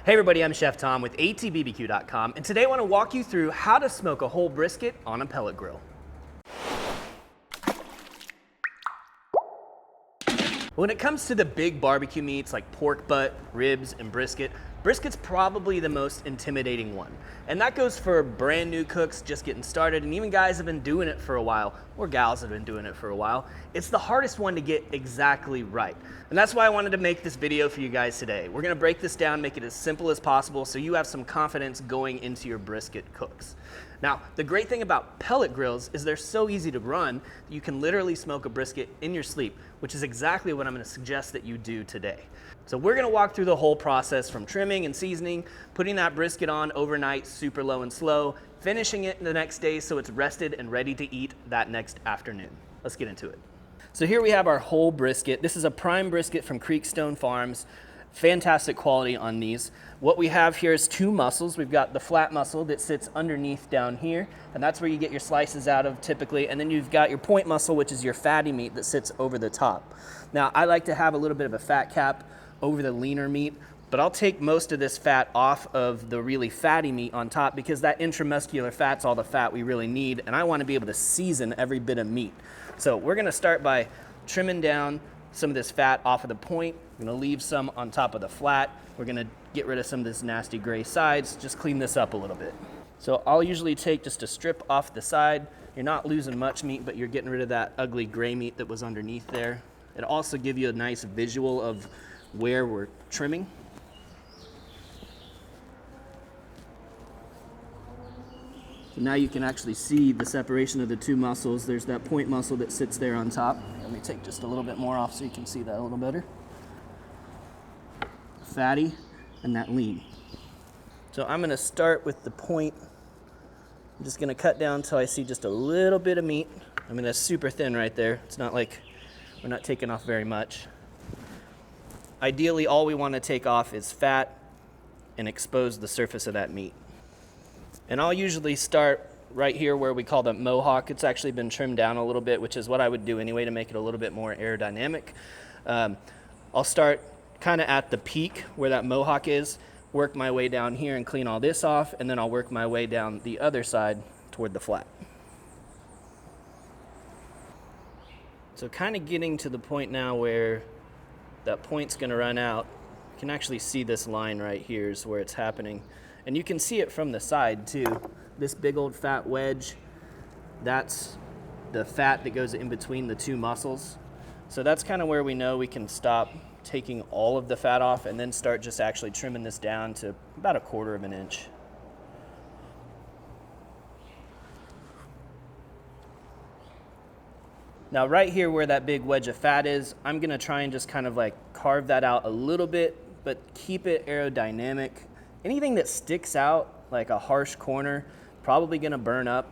Hey everybody, I'm Chef Tom with atbbq.com, and today I want to walk you through how to smoke a whole brisket on a pellet grill. When it comes to the big barbecue meats like pork butt, ribs, and brisket's probably the most intimidating one. And that goes for brand new cooks just getting started, and even guys have been doing it for a while, or gals have been doing it for a while. It's the hardest one to get exactly right. And that's why I wanted to make this video for you guys today. We're gonna break this down, make it as simple as possible so you have some confidence going into your brisket cooks. Now, the great thing about pellet grills is they're so easy to run that you can literally smoke a brisket in your sleep, which is exactly what I'm gonna suggest that you do today. So we're gonna walk through the whole process from trimming and seasoning, putting that brisket on overnight, super low and slow, finishing it the next day so it's rested and ready to eat that next afternoon. Let's get into it. So here we have our whole brisket. This is a prime brisket from Creekstone Farms. Fantastic quality on these. What we have here is two muscles. We've got the flat muscle that sits underneath down here, and that's where you get your slices out of typically. And then you've got your point muscle, which is your fatty meat that sits over the top. Now, I like to have a little bit of a fat cap over the leaner meat, but I'll take most of this fat off of the really fatty meat on top because that intramuscular fat's all the fat we really need, and I want to be able to season every bit of meat. So we're gonna start by trimming down some of this fat off of the point. We're gonna leave some on top of the flat. We're gonna get rid of some of this nasty gray sides, just clean this up a little bit. So I'll usually take just a strip off the side. You're not losing much meat, but you're getting rid of that ugly gray meat that was underneath there. It'll also give you a nice visual of where we're trimming. So now you can actually see the separation of the two muscles. There's that point muscle that sits there on top. Let me take just a little bit more off so you can see that a little better. Fatty and that lean. So I'm gonna start with the point. I'm just gonna cut down until I see just a little bit of meat. I mean, that's super thin right there. It's not like we're not taking off very much. Ideally, all we wanna take off is fat and expose the surface of that meat. And I'll usually start right here where we call the mohawk. It's actually been trimmed down a little bit, which is what I would do anyway to make it a little bit more aerodynamic. I'll start kind of at the peak where that mohawk is, work my way down here and clean all this off, and then I'll work my way down the other side toward the flat. So kind of getting to the point now where that point's gonna run out. You can actually see this line right here is where it's happening. And you can see it from the side too. This big old fat wedge, that's the fat that goes in between the two muscles. So that's kind of where we know we can stop taking all of the fat off and then start just actually trimming this down to about 1/4 of an inch. Now right here where that big wedge of fat is, I'm gonna try and just kind of like carve that out a little bit, but keep it aerodynamic. Anything that sticks out like a harsh corner, probably gonna burn up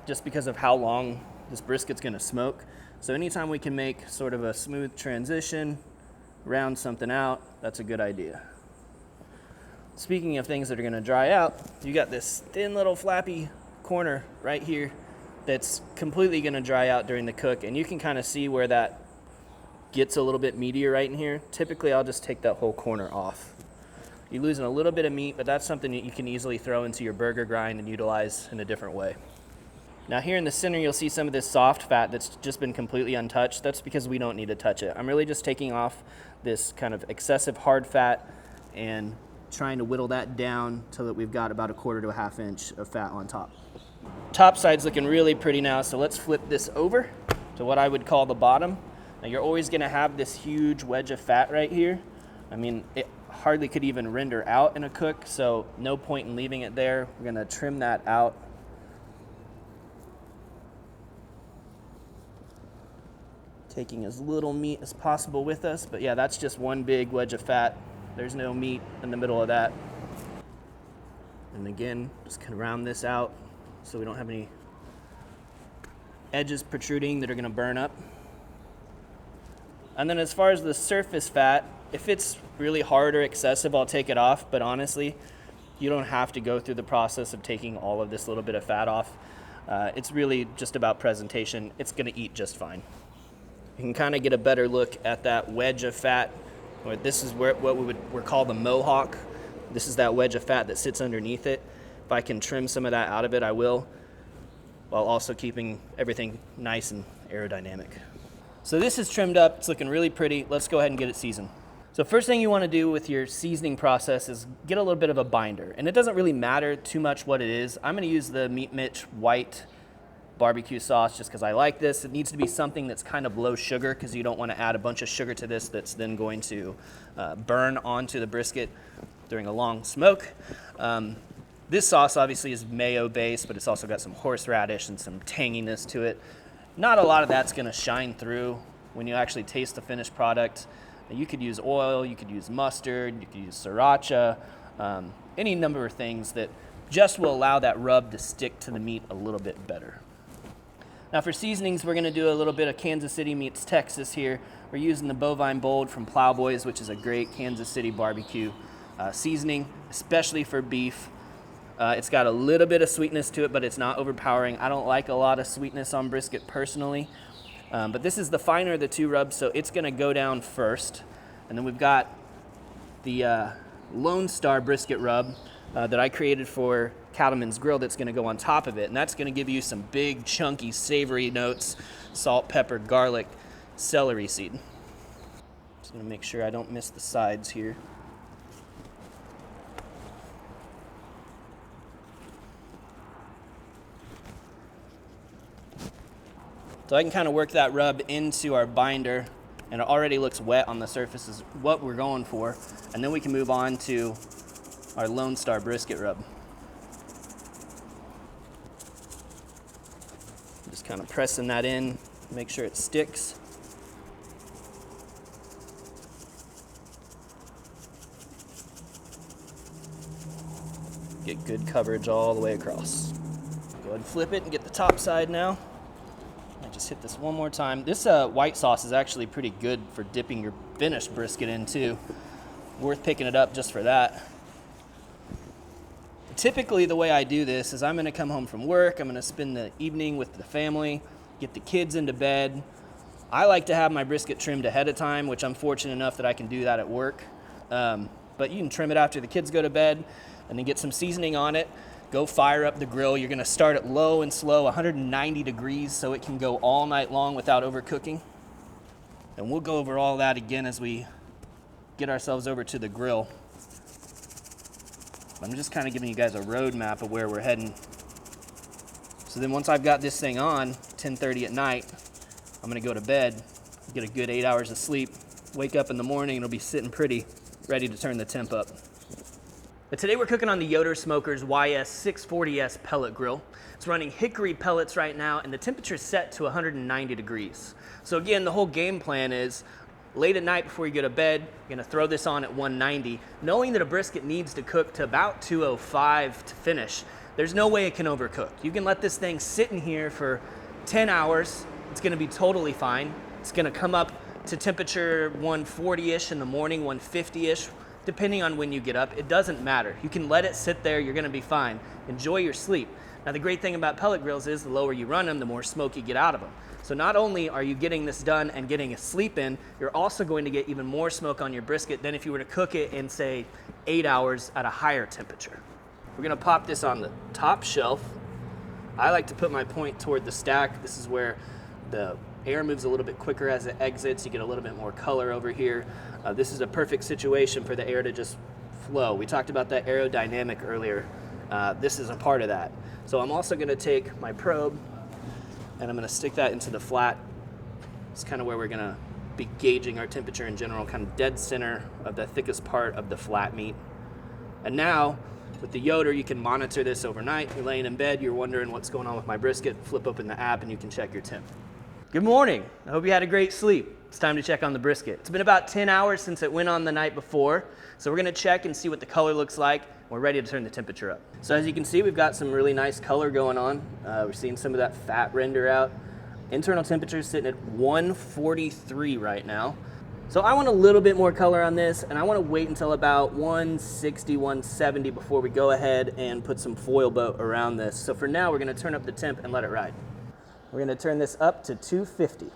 just because of how long this brisket's gonna smoke. So anytime we can make sort of a smooth transition, round something out, that's a good idea. Speaking of things that are gonna dry out, you got this thin little flappy corner right here that's completely gonna dry out during the cook, and you can kind of see where that gets a little bit meatier right in here. Typically, I'll just take that whole corner off. You're losing a little bit of meat, but that's something that you can easily throw into your burger grind and utilize in a different way. Now here in the center, you'll see some of this soft fat that's just been completely untouched. That's because we don't need to touch it. I'm really just taking off this kind of excessive hard fat and trying to whittle that down so that we've got about 1/4 to 1/2 inch of fat on top. Top side's looking really pretty now, so let's flip this over to what I would call the bottom. Now you're always gonna have this huge wedge of fat right here. I mean, it hardly could even render out in a cook, so no point in leaving it there. We're gonna trim that out. Taking as little meat as possible with us, but yeah, that's just one big wedge of fat. There's no meat in the middle of that. And again, just kind of round this out so we don't have any edges protruding that are gonna burn up. And then as far as the surface fat, if it's really hard or excessive, I'll take it off, but honestly, you don't have to go through the process of taking all of this little bit of fat off. It's really just about presentation. It's gonna eat just fine. You can kind of get a better look at that wedge of fat This is what we're called the mohawk. This is that wedge of fat that sits underneath it. If I can trim some of that out of it, I will, while also keeping everything nice and aerodynamic. So this is trimmed up, it's looking really pretty. Let's go ahead and get it seasoned. So first thing you want to do with your seasoning process is get a little bit of a binder. And it doesn't really matter too much what it is. I'm going to use the Meat Mitch white barbecue sauce just because I like this. It needs to be something that's kind of low sugar because you don't want to add a bunch of sugar to this that's then going to burn onto the brisket during a long smoke. This sauce obviously is mayo based, but it's also got some horseradish and some tanginess to it. Not a lot of that's going to shine through when you actually taste the finished product. You could use oil, you could use mustard, you could use sriracha, any number of things that just will allow that rub to stick to the meat a little bit better. Now for seasonings, we're going to do a little bit of Kansas City meets Texas here. We're using the bovine bold from Plowboys, which is a great Kansas City barbecue seasoning, especially for beef. It's got a little bit of sweetness to it, but it's not overpowering. I don't like a lot of sweetness on brisket personally. But this is the finer of the two rubs, so it's going to go down first. And then we've got the Lone Star brisket rub that I created for Cattleman's Grill that's going to go on top of it. And that's going to give you some big, chunky, savory notes, salt, pepper, garlic, celery seed. Just going to make sure I don't miss the sides here. So I can kind of work that rub into our binder, and it already looks wet on the surface is what we're going for. And then we can move on to our Lone Star brisket rub. Just kind of pressing that in, make sure it sticks. Get good coverage all the way across. Go ahead and flip it and get the top side now. I just hit this one more time. This white sauce is actually pretty good for dipping your finished brisket in too. Worth picking it up just for that. Typically the way I do this is I'm gonna come home from work, I'm gonna spend the evening with the family, get the kids into bed. I like to have my brisket trimmed ahead of time, which I'm fortunate enough that I can do that at work. But you can trim it after the kids go to bed and then get some seasoning on it. Go fire up the grill. You're gonna start it low and slow, 190 degrees, so it can go all night long without overcooking. And we'll go over all that again as we get ourselves over to the grill. I'm just kind of giving you guys a roadmap of where we're heading. So then once I've got this thing on, 10:30 at night, I'm gonna go to bed, get a good 8 hours of sleep, wake up in the morning, and it'll be sitting pretty, ready to turn the temp up. But today we're cooking on the Yoder Smokers YS640S pellet grill. It's running hickory pellets right now, and the temperature is set to 190 degrees. So again, the whole game plan is late at night before you go to bed, you're gonna throw this on at 190, knowing that a brisket needs to cook to about 205 to finish. There's no way it can overcook. You can let this thing sit in here for 10 hours. It's gonna be totally fine. It's gonna come up to temperature 140-ish in the morning, 150-ish. Depending on when you get up, it doesn't matter. You can let it sit there, you're gonna be fine. Enjoy your sleep. Now the great thing about pellet grills is the lower you run them, the more smoke you get out of them. So not only are you getting this done and getting a sleep in, you're also going to get even more smoke on your brisket than if you were to cook it in say 8 hours at a higher temperature. We're gonna pop this on the top shelf. I like to put my point toward the stack. This is where the air moves a little bit quicker as it exits. You get a little bit more color over here. This is a perfect situation for the air to just flow. We talked about that aerodynamic earlier. This is a part of that. So I'm also gonna take my probe and I'm gonna stick that into the flat. It's kind of where we're gonna be gauging our temperature in general, kind of dead center of the thickest part of the flat meat. And now, with the Yoder, you can monitor this overnight. You're laying in bed, you're wondering what's going on with my brisket, flip open the app and you can check your temp. Good morning. I hope you had a great sleep. It's time to check on the brisket. It's been about 10 hours since it went on the night before, so we're gonna check and see what the color looks like. We're ready to turn the temperature up. So as you can see, we've got some really nice color going on. We're seeing some of that fat render out. Internal temperature is sitting at 143 right now. So I want a little bit more color on this, and I want to wait until about 160, 170 before we go ahead and put some foil boat around this. So for now, we're gonna turn up the temp and let it ride. We're gonna turn this up to 250.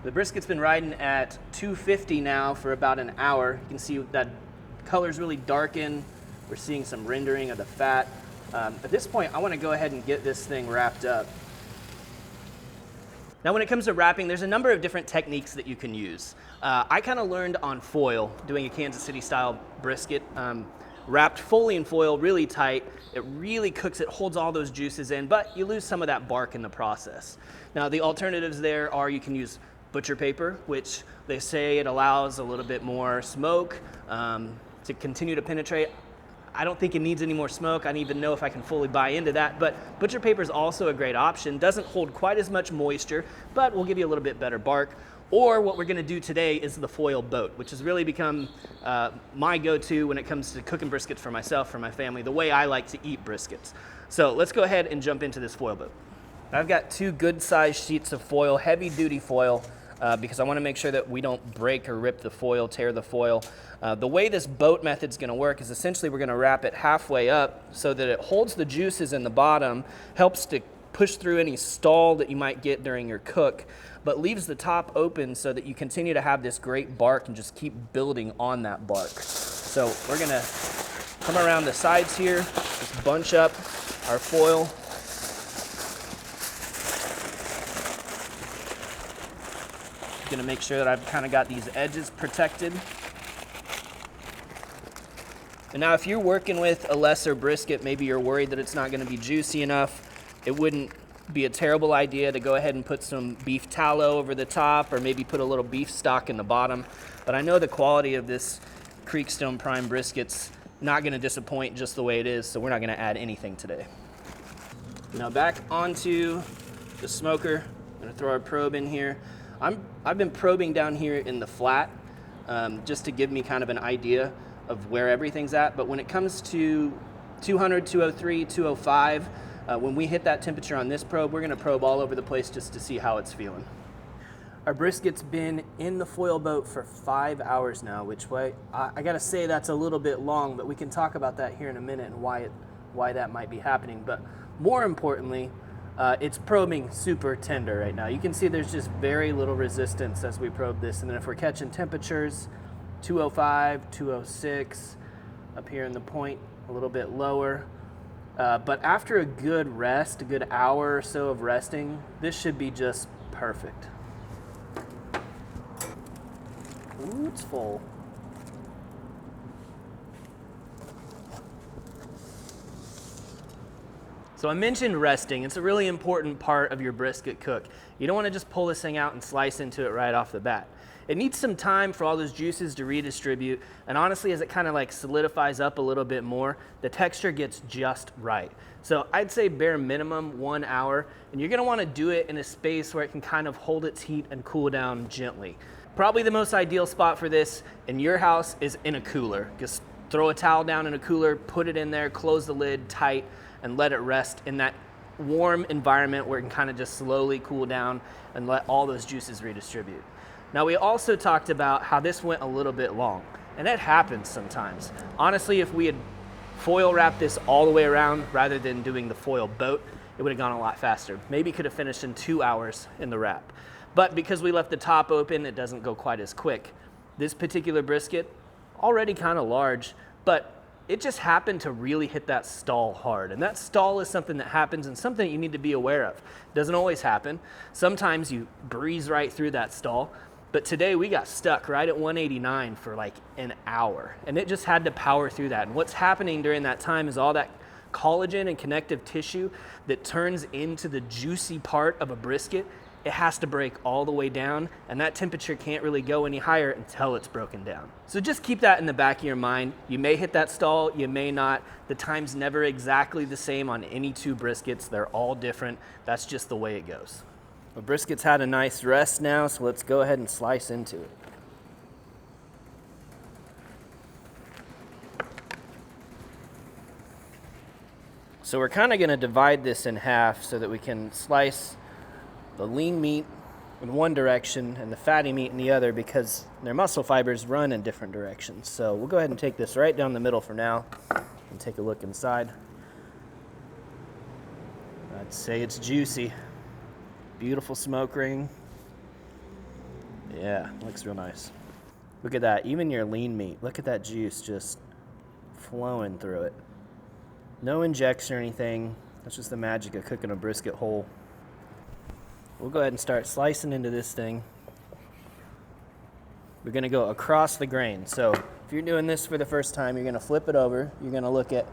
The brisket's been riding at 250 now for about an hour. You can see that color's really darkened. We're seeing some rendering of the fat. At this point, I want to go ahead and get this thing wrapped up. Now when it comes to wrapping, there's a number of different techniques that you can use. I kind of learned on foil, doing a Kansas City style brisket, wrapped fully in foil, really tight. It really cooks, it holds all those juices in, but you lose some of that bark in the process. Now the alternatives there are you can use butcher paper, which they say it allows a little bit more smoke to continue to penetrate. I don't think it needs any more smoke. I don't even know if I can fully buy into that, but butcher paper is also a great option. Doesn't hold quite as much moisture, but will give you a little bit better bark. Or what we're gonna do today is the foil boat, which has really become my go-to when it comes to cooking briskets for myself, for my family, the way I like to eat briskets. So let's go ahead and jump into this foil boat. I've got 2 good-sized sheets of foil, heavy-duty foil, because I want to make sure that we don't break or rip the foil, tear the foil. The way this boat method's going to work is essentially we're going to wrap it halfway up so that it holds the juices in the bottom, helps to push through any stall that you might get during your cook, but leaves the top open so that you continue to have this great bark and just keep building on that bark. So we're going to come around the sides here, just bunch up our foil. Gonna make sure that I've kind of got these edges protected. And now if you're working with a lesser brisket, maybe you're worried that it's not gonna be juicy enough, it wouldn't be a terrible idea to go ahead and put some beef tallow over the top or maybe put a little beef stock in the bottom. But I know the quality of this Creekstone Prime brisket's not gonna disappoint just the way it is, so we're not gonna add anything today. Now back onto the smoker. I'm gonna throw our probe in here. I've been probing down here in the flat just to give me kind of an idea of where everything's at. But when it comes to 200, 203, 205, when we hit that temperature on this probe, we're gonna probe all over the place just to see how it's feeling. Our brisket's been in the foil boat for 5 hours now, which I gotta say that's a little bit long, but we can talk about that here in a minute and why that might be happening. But more importantly, it's probing super tender right now. You can see there's just very little resistance as we probe this. And then if we're catching temperatures, 205, 206, up here in the point, a little bit lower. But after a good rest, a good hour or so of resting, this should be just perfect. Ooh, it's full. So I mentioned resting. It's a really important part of your brisket cook. You don't want to just pull this thing out and slice into it right off the bat. It needs some time for all those juices to redistribute, and honestly, as it kind of like solidifies up a little bit more, the texture gets just right. So I'd say bare minimum 1 hour, and you're gonna want to do it in a space where it can kind of hold its heat and cool down gently. Probably the most ideal spot for this in your house is in a cooler. Just throw a towel down in a cooler, put it in there, close the lid tight, and let it rest in that warm environment where it can kind of just slowly cool down and let all those juices redistribute. Now we also talked about how this went a little bit long, and that happens sometimes. Honestly, if we had foil wrapped this all the way around rather than doing the foil boat, it would have gone a lot faster. Maybe could have finished in 2 hours in the wrap. But because we left the top open, it doesn't go quite as quick. This particular brisket, already kind of large, but it just happened to really hit that stall hard. And that stall is something that happens and something that you need to be aware of. It doesn't always happen. Sometimes you breeze right through that stall. But today we got stuck right at 189 for like an hour. And it just had to power through that. And what's happening during that time is all that collagen and connective tissue that turns into the juicy part of a brisket, it has to break all the way down, and that temperature can't really go any higher until it's broken down. So just keep that in the back of your mind. You may hit that stall, you may not. The time's never exactly the same on any 2 briskets. They're all different. That's just the way it goes. The brisket's had a nice rest now, so let's go ahead and slice into it. So we're kind of gonna divide this in half so that we can slice the lean meat in one direction and the fatty meat in the other because their muscle fibers run in different directions. So we'll go ahead and take this right down the middle for now and take a look inside. I'd say it's juicy. Beautiful smoke ring. Yeah, looks real nice. Look at that, even your lean meat, look at that juice just flowing through it. No injection or anything. That's just the magic of cooking a brisket whole. We'll go ahead and start slicing into this thing. We're gonna go across the grain. So if you're doing this for the first time, you're gonna flip it over. You're gonna look at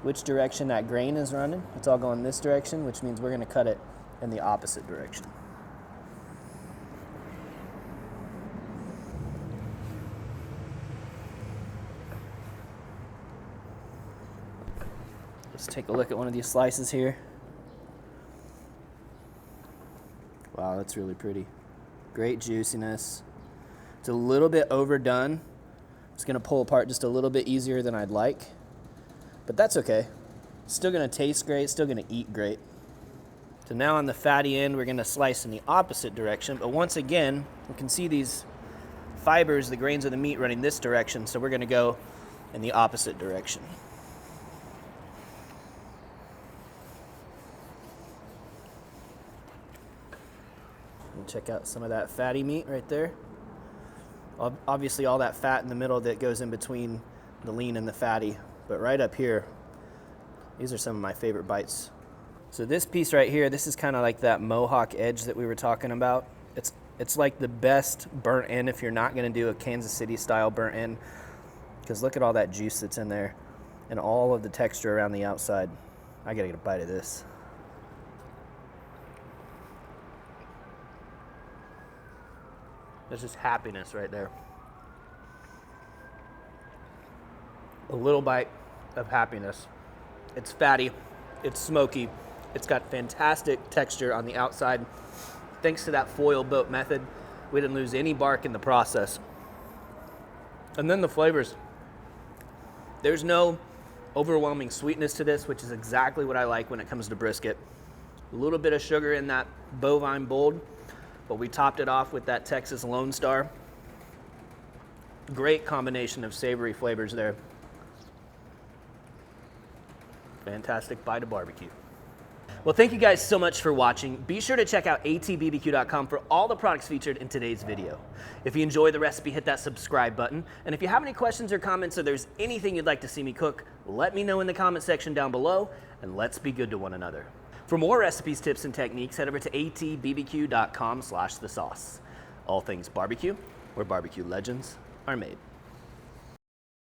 which direction that grain is running. It's all going this direction, which means we're gonna cut it in the opposite direction. Let's take a look at one of these slices here. Wow, that's really pretty. Great juiciness. It's a little bit overdone. It's gonna pull apart just a little bit easier than I'd like, but that's okay. Still gonna taste great, still gonna eat great. So now on the fatty end, we're gonna slice in the opposite direction, but once again, we can see these fibers, the grains of the meat running this direction, so we're gonna go in the opposite direction. And check out some of that fatty meat right there. Obviously all that fat in the middle that goes in between the lean and the fatty, but right up here, these are some of my favorite bites. So this piece right here, this is kind of like that mohawk edge that we were talking about. It's like the best burnt end if you're not gonna do a Kansas City style burnt end, because look at all that juice that's in there and all of the texture around the outside. I gotta get a bite of this. There's just happiness right there. A little bite of happiness. It's fatty, it's smoky, it's got fantastic texture on the outside. Thanks to that foil boat method, we didn't lose any bark in the process. And then the flavors. There's no overwhelming sweetness to this, which is exactly what I like when it comes to brisket. A little bit of sugar in that bovine bold, but we topped it off with that Texas Lone Star. Great combination of savory flavors there. Fantastic bite of barbecue. Well, thank you guys so much for watching. Be sure to check out atbbq.com for all the products featured in today's video. If you enjoy the recipe, hit that subscribe button. And if you have any questions or comments or there's anything you'd like to see me cook, let me know in the comment section down below, and let's be good to one another. For more recipes, tips, and techniques, head over to atbbq.com/thesauce. All things barbecue, where barbecue legends are made.